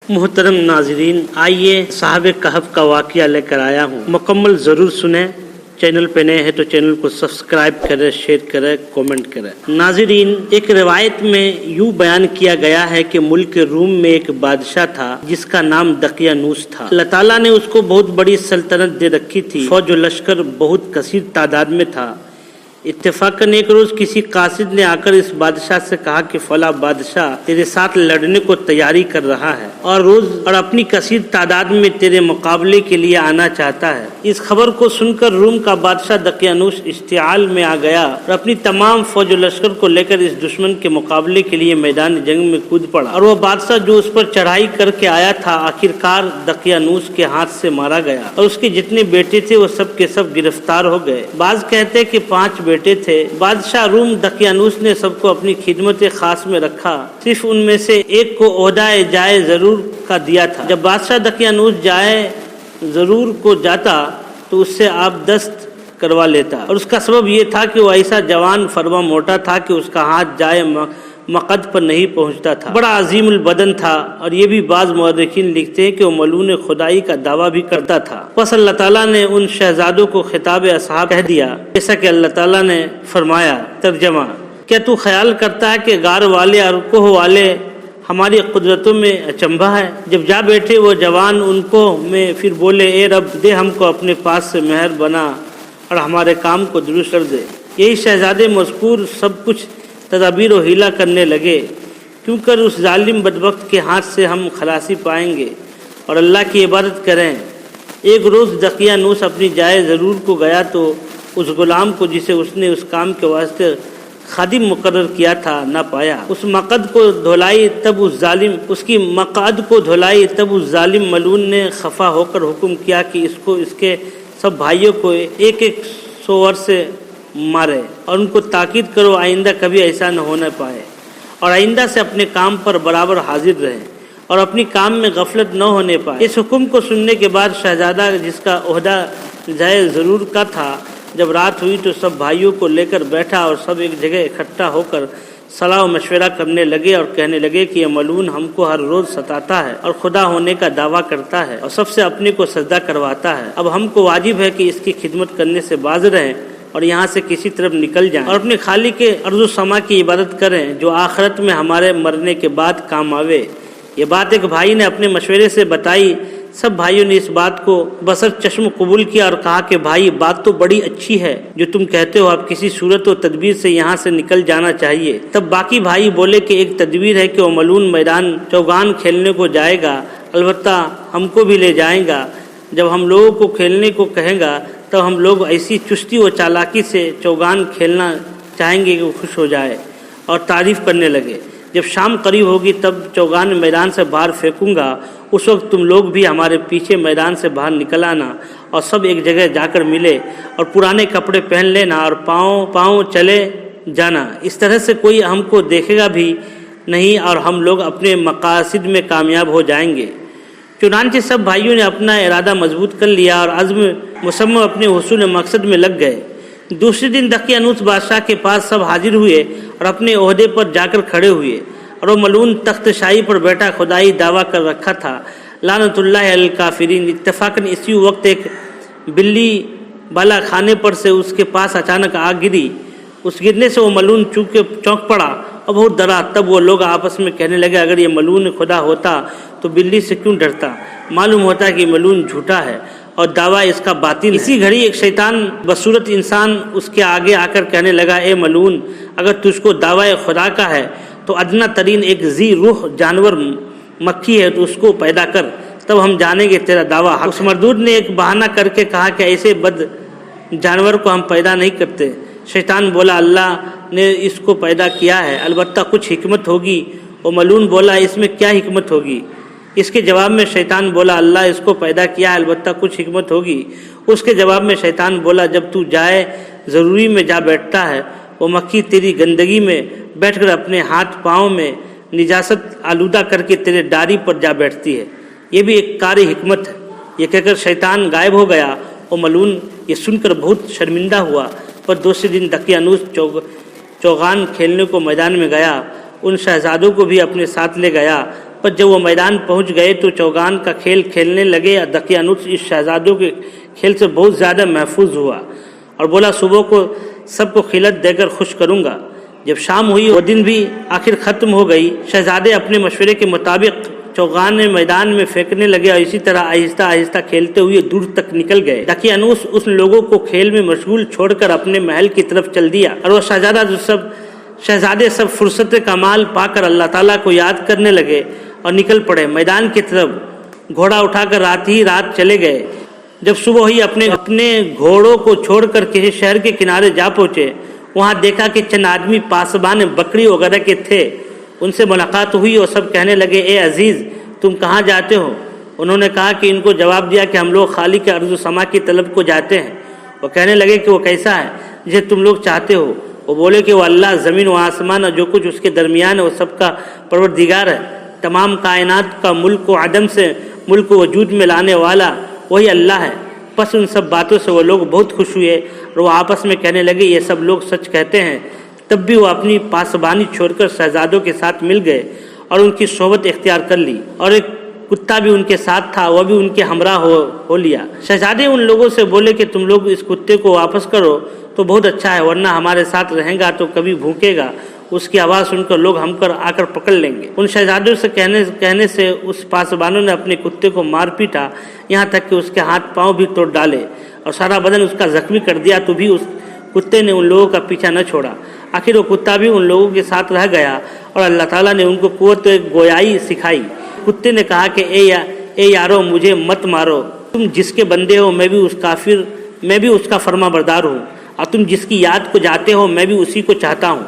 محترم ناظرین، آئیے صاحب کہف کا واقعہ لے کر آیا ہوں، مکمل ضرور سنیں۔ چینل پہ نئے ہیں تو چینل کو سبسکرائب کریں، شیئر کریں، کومنٹ کریں۔ ناظرین، ایک روایت میں یوں بیان کیا گیا ہے کہ ملک روم میں ایک بادشاہ تھا جس کا نام دقیانوس تھا۔ اللہ تعالیٰ نے اس کو بہت بڑی سلطنت دے رکھی تھی، فوج و لشکر بہت کثیر تعداد میں تھا۔ اتفاقاً ایک روز کسی قاصد نے آ کر اس بادشاہ سے کہا کہ فلاں بادشاہ تیرے ساتھ لڑنے کو تیاری کر رہا ہے اور اپنی کثیر تعداد میں تیرے مقابلے کے لیے آنا چاہتا ہے۔ اس خبر کو سن کر روم کا بادشاہ دقیانوس اشتعال میں آ گیا اور اپنی تمام فوج و لشکر کو لے کر اس دشمن کے مقابلے کے لیے میدان جنگ میں کود پڑا، اور وہ بادشاہ جو اس پر چڑھائی کر کے آیا تھا آخرکار دقیانوس کے ہاتھ سے مارا گیا، اور اس کے جتنے بیٹے تھے وہ سب کے سب گرفتار ہو گئے۔ بعض کہتے کہ 5 بیٹے تھے۔ بادشاہ روم دقیانوس نے سب کو اپنی خدمت خاص میں رکھا، صرف ان میں سے ایک کو عہدہ جائے ضرور کا دیا تھا۔ جب بادشاہ دقیانوس جائے ضرور کو جاتا تو اس سے آپ دست کروا لیتا، اور اس کا سبب یہ تھا کہ وہ ایسا جوان فرما موٹا تھا کہ اس کا ہاتھ جائے مقد پر نہیں پہنچتا تھا۔ بڑا عظیم البدن تھا، اور یہ بھی بعض مورخین لکھتے ہیں کہ وہ ملعون خدائی کا دعویٰ بھی کرتا تھا۔ پس اللہ تعالیٰ نے ان شہزادوں کو خطاب اصحاب کہہ دیا، جیسا کہ اللہ تعالیٰ نے فرمایا۔ ترجمہ: کیا تو خیال کرتا ہے کہ غار والے اور کوہ والے ہماری قدرتوں میں اچنبھا ہے؟ جب جا بیٹھے وہ جوان ان کو میں، پھر بولے اے رب دے ہم کو اپنے پاس سے مہر بنا اور ہمارے کام کو درست کر دے۔ یہی شہزادے مذکور سب کچھ تدابیر و حیلہ کرنے لگے، کیوں کر اس ظالم بدبخت کے ہاتھ سے ہم خلاصی پائیں گے اور اللہ کی عبادت کریں۔ ایک روز دقیانوس اپنی جائے ضرور کو گیا تو اس غلام کو جسے اس نے اس کام کے واسطے خادم مقرر کیا تھا نہ پایا۔ اس کی مقعد کو دھلائی تب اس ظالم ملعون نے خفا ہو کر حکم کیا کہ اس کے سب بھائیوں کو ایک ایک سوور سے مارے، اور ان کو تاکید کرو آئندہ کبھی ایسا نہ ہونے پائے، اور آئندہ سے اپنے کام پر برابر حاضر رہیں اور اپنی کام میں غفلت نہ ہونے پائے۔ اس حکم کو سننے کے بعد شہزادہ جس کا عہدہ جائے ضرور کا تھا، جب رات ہوئی تو سب بھائیوں کو لے کر بیٹھا اور سب ایک جگہ اکٹھا ہو کر صلاح و مشورہ کرنے لگے اور کہنے لگے کہ یہ ملعون ہم کو ہر روز ستاتا ہے اور خدا ہونے کا دعویٰ کرتا ہے اور سب سے اپنے کو سجدہ کرواتا ہے۔ اب ہم کو واجب ہے کہ اس کی خدمت کرنے سے باز رہیں اور یہاں سے کسی طرف نکل جائیں اور اپنے خالق کے ارض و سما کی عبادت کریں جو آخرت میں ہمارے مرنے کے بعد کام آوے۔ یہ بات ایک بھائی نے اپنے مشورے سے بتائی۔ سب بھائیوں نے اس بات کو بسر چشم قبول کیا اور کہا کہ بھائی بات تو بڑی اچھی ہے جو تم کہتے ہو، اب کسی صورت و تدبیر سے یہاں سے نکل جانا چاہیے۔ تب باقی بھائی بولے کہ ایک تدبیر ہے کہ وہ ملعون میدان چوگان کھیلنے کو جائے گا، البتہ ہم کو بھی لے جائیں گا۔ جب ہم لوگوں کو کھیلنے کو کہیں گا تب ہم لوگ ایسی چستی و چالاکی سے چوگان کھیلنا چاہیں گے کہ وہ خوش ہو جائے اور تعریف کرنے لگے۔ جب شام قریب ہوگی تب چوگان میدان سے باہر پھینکوں گا، اس وقت تم لوگ بھی ہمارے پیچھے میدان سے باہر نکل آنا اور سب ایک جگہ جا کر ملے اور پرانے کپڑے پہن لینا اور پاؤں چلے جانا۔ اس طرح سے کوئی ہم کو دیکھے گا بھی نہیں اور ہم لوگ اپنے مقاصد میں کامیاب ہو جائیں گے۔ چنانچہ سب بھائیوں نے اپنا ارادہ مضبوط کر لیا اور عزم مصمم اپنے حصول مقصد میں لگ گئے۔ دوسرے دن دقیانوس بادشاہ کے پاس سب حاضر ہوئے اور اپنے عہدے پر جا کر کھڑے ہوئے، اور وہ ملعون تخت شاہی پر بیٹھا خدائی دعویٰ کر رکھا تھا، لعنت اللہ علی الکافرین۔ اتفاقاً اسی وقت ایک بلی بالا کھانے پر سے اس کے پاس اچانک آ گری۔ اس گرنے سے وہ ملعون چونک پڑا اور بہت ڈرا۔ تب وہ لوگ آپس میں کہنے لگے اگر یہ ملعون خدا ہوتا تو بلی سے کیوں ڈرتا؟ معلوم ہوتا ہے کہ ملعون جھوٹا ہے اور دعویٰ اس کا باطل ہے۔ اسی گھڑی ایک شیطان بصورت انسان اس کے آگے آ کر کہنے لگا اے ملعون، اگر تجھ کو دعویٰ خدا کا ہے تو ادنا ترین ایک ذی روح جانور مکھی ہے تو اس کو پیدا کر، تب ہم جانیں گے تیرا دعویٰ حق۔ اس مردود نے ایک بہانہ کر کے کہا کہ ایسے بد جانور کو ہم پیدا نہیں کرتے۔ شیطان بولا اللہ نے اس کو پیدا کیا ہے، البتہ کچھ حکمت ہوگی۔ وہ ملعون بولا اس میں کیا حکمت ہوگی؟ اس کے جواب میں شیطان بولا اللہ اس کو پیدا کیا ہے، البتہ کچھ حکمت ہوگی۔ اس کے جواب میں شیطان بولا جب تو جائے ضروری میں جا بیٹھتا ہے وہ مکھی تیری گندگی میں بیٹھ کر اپنے ہاتھ پاؤں میں نجاست آلودہ کر کے تیرے ڈاری پر جا بیٹھتی ہے، یہ بھی ایک کار حکمت ہے۔ یہ کہہ کر شیطان غائب ہو گیا۔ وہ ملعون یہ سن کر بہت شرمندہ ہوا، پر دوسرے دن دقیانوس چوگان کھیلنے کو میدان میں گیا، ان شہزادوں کو بھی اپنے ساتھ لے گیا۔ پر جب وہ میدان پہنچ گئے تو چوگان کا کھیل کھیلنے لگے۔ دقیانوس اس شہزادوں کے کھیل سے بہت زیادہ محفوظ ہوا اور بولا صبح کو سب کو خلعت دے کر خوش کروں گا۔ جب شام ہوئی وہ دن بھی آخر ختم ہو گئی، شہزادے اپنے مشورے کے مطابق چوگان میدان میں پھینکنے لگے اور اسی طرح آہستہ آہستہ کھیلتے ہوئے دور تک نکل گئے۔ دقیانوس اس لوگوں کو کھیل میں مشغول چھوڑ کر اپنے محل کی طرف چل دیا اور وہ شہزادے سب فرصت کمال پا کر اللہ تعالیٰ کو یاد کرنے لگے اور نکل پڑے میدان کی طرف۔ گھوڑا اٹھا کر رات ہی رات چلے گئے۔ جب صبح ہوئی اپنے گھوڑوں کو چھوڑ کر کسی شہر کے کنارے جا پہنچے۔ وہاں دیکھا کہ چند آدمی پاسبان بکری وغیرہ کے تھے۔ ان سے ملاقات ہوئی اور سب کہنے لگے اے عزیز تم کہاں جاتے ہو؟ انہوں نے کہا کہ ان کو جواب دیا کہ ہم لوگ خالق ارض و سما کی طلب کو جاتے ہیں۔ وہ کہنے لگے کہ وہ کیسا ہے جسے تم لوگ چاہتے ہو؟ وہ بولے کہ وہ اللہ زمین و آسمان اور جو کچھ اس کے درمیان ہے وہ سب کا پروردگار ہے، تمام کائنات کا ملک و عدم سے ملک و وجود میں لانے والا وہی اللہ ہے۔ پس ان سب باتوں سے وہ لوگ بہت خوش ہوئے اور وہ آپس میں کہنے لگے یہ سب لوگ سچ کہتے ہیں۔ تب بھی وہ اپنی پاسبانی چھوڑ کر شہزادوں کے ساتھ مل گئے اور ان کی صحبت اختیار کر لی، اور ایک کتا بھی ان کے ساتھ تھا، وہ بھی ان کے ہمراہ ہو لیا۔ شہزادے ان لوگوں سے بولے کہ تم لوگ اس کتے کو واپس کرو تو بہت اچھا ہے، ورنہ ہمارے ساتھ رہیں گا تو کبھی بھوکے گا، اس کی آواز سن کر لوگ ہم پر آ کر پکڑ لیں گے۔ ان شہزادوں سے کہنے سے اس پاسبانوں نے اپنے کتے کو مار پیٹا، یہاں تک کہ اس کے ہاتھ پاؤں بھی توڑ ڈالے اور سارا بدن اس کا زخمی کر دیا، تو بھی اس کتے نے ان لوگوں کا پیچھا نہ چھوڑا۔ آخر وہ کتا بھی ان لوگوں کے ساتھ رہ گیا اور اللہ تعالیٰ نے ان کو قوت گویائی سکھائی۔ کتے نے کہا کہ اے یارو مجھے مت مارو، تم جس کے بندے ہو میں بھی اس کا فرما بردار ہوں، اور تم جس کی یاد کو جاتے ہو میں بھی اسی کو چاہتا ہوں،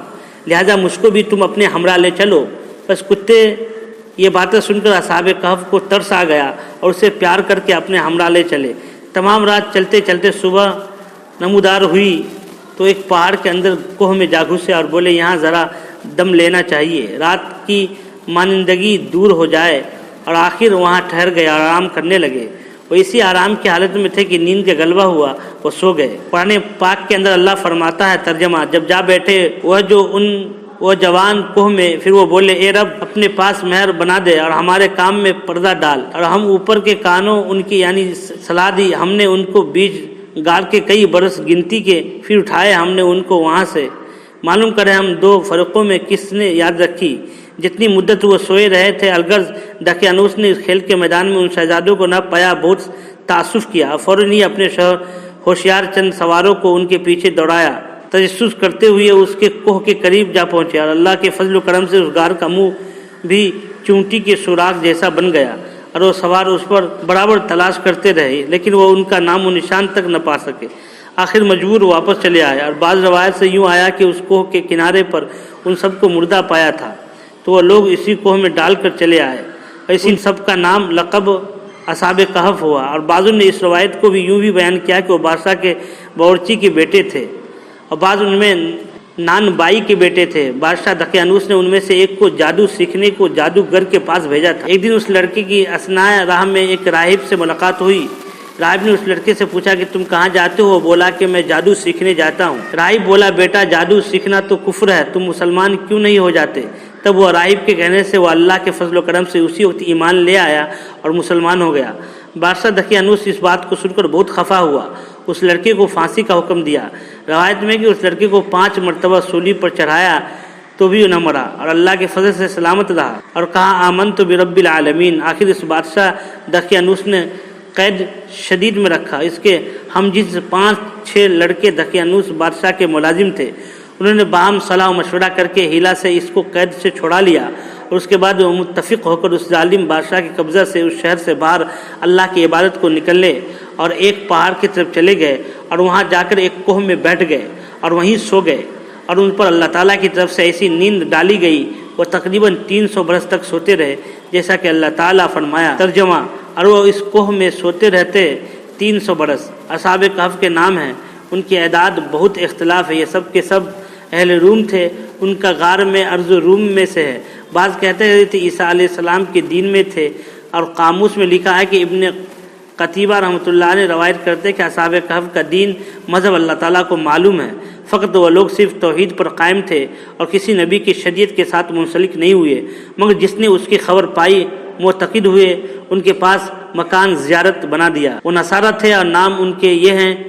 لہذا مجھ کو بھی تم اپنے ہمراہ لے چلو۔ بس کتے یہ باتیں سن کر اصحاب کہف کو ترس آ گیا اور اسے پیار کر کے اپنے ہمراہ لے چلے۔ تمام رات چلتے چلتے صبح نمودار ہوئی تو ایک پہاڑ کے اندر کوہ میں جا گھسے اور بولے یہاں ذرا دم لینا چاہیے، رات کی مانندگی دور ہو جائے، اور آخر وہاں ٹھہر گئے اور آرام کرنے لگے۔ وہ اسی آرام کی حالت میں تھے کہ نیند کا غلبہ ہوا، وہ سو گئے۔ قرآن پاک کے اندر اللہ فرماتا ہے ترجمہ، جب جا بیٹھے وہ جوان کوہ میں، پھر وہ بولے اے رب اپنے پاس مہر بنا دے اور ہمارے کام میں پردہ ڈال، اور ہم اوپر کے کانوں ان کی یعنی صلاح دی، ہم نے ان کو بیچ گاڑ کے کئی برس گنتی کے، پھر اٹھائے ہم نے ان کو وہاں سے، معلوم کرے ہم دو فرقوں میں کس نے یاد رکھی۔ جتنی مدت وہ سوئے رہے تھے، الغرض دقیانوس نے اس کھیل کے میدان میں ان شہزادوں کو نہ پایا، بہت تعصف کیا، فوراً ہی اپنے ہوشیار چند سواروں کو ان کے پیچھے دوڑایا، تجسس کرتے ہوئے اس کے کوہ کے قریب جا پہنچے، اور اللہ کے فضل و کرم سے اس غار کا منہ بھی چونٹی کے سوراخ جیسا بن گیا، اور وہ سوار اس پر برابر تلاش کرتے رہے، لیکن وہ ان کا نام و نشان تک نہ پا سکے۔ آخر مجبور واپس چلے آئے، اور بعض روایت سے یوں آیا کہ اس کوہ کے کنارے پر ان سب کو مردہ پایا تھا، تو وہ لوگ اسی کوہ میں ڈال کر چلے آئے، اور اسی سب کا نام لقب اصحاب کہف ہوا۔ اور بعضوں نے اس روایت کو بھی یوں بھی بیان کیا کہ وہ بادشاہ کے باورچی کے بیٹے تھے، اور بعض ان میں نان بائی کے بیٹے تھے۔ بادشاہ دقیانوس نے ان میں سے ایک کو جادو سیکھنے کو جادوگر کے پاس بھیجا تھا۔ ایک دن اس لڑکے کی اثناء راہ میں ایک راہب سے ملاقات ہوئی۔ راہب نے اس لڑکے سے پوچھا کہ تم کہاں جاتے ہو؟ بولا کہ میں جادو سیکھنے جاتا ہوں۔ راہب بولا بیٹا جادو سیکھنا تو کفر ہے، تم مسلمان کیوں نہیں ہو جاتے؟ تب وہ راہب کے کہنے سے وہ اللہ کے فضل و کرم سے اسی وقت ایمان لے آیا اور مسلمان ہو گیا۔ بادشاہ دقیانوس اس بات کو سن کر بہت خفا ہوا، اس لڑکے کو پھانسی کا حکم دیا۔ روایت میں کہ اس لڑکے کو 5 مرتبہ سولی پر چڑھایا تو بھی نہ مرا اور اللہ کے فضل سے سلامت رہا، اور کہا آمنت برب العالمین۔ آخر اس بادشاہ دقیانوس نے قید شدید میں رکھا۔ اس کے ہم جنس 5-6 لڑکے دقیانوس بادشاہ کے ملازم تھے، انہوں نے باہم صلاح و مشورہ کر کے ہیلا سے اس کو قید سے چھڑا لیا، اور اس کے بعد وہ متفق ہو کر اس ظالم بادشاہ کے قبضہ سے اس شہر سے باہر اللہ کی عبادت کو نکلنے اور ایک پہاڑ کی طرف چلے گئے، اور وہاں جا کر ایک کوہ میں بیٹھ گئے اور وہیں سو گئے، اور ان پر اللہ تعالیٰ کی طرف سے ایسی نیند ڈالی گئی وہ تقریباً 300 برس تک سوتے رہے، جیسا کہ اللہ تعالیٰ فرمایا ترجمہ، اور وہ اس کوہ میں سوتے رہتے 300 برس۔ اصحاب کہف کے نام ہیں، ان کی اعداد بہت اختلاف ہے، یہ سب کے سب اہل روم تھے، ان کا غار میں ارض روم میں سے ہے۔ بعض کہتے ہیں کہ عیسیٰ علیہ السلام کے دین میں تھے، اور قاموس میں لکھا ہے کہ ابن قتیبہ رحمۃ اللہ علیہ روایت کرتے کہ اصحاب کہف کا دین مذہب اللہ تعالیٰ کو معلوم ہے، فقط وہ لوگ صرف توحید پر قائم تھے اور کسی نبی کی شریعت کے ساتھ منسلک نہیں ہوئے، مگر جس نے اس کی خبر پائی معتقد ہوئے، ان کے پاس مکان زیارت بنا دیا۔ وہ نصارہ تھے اور نام ان کے یہ ہیں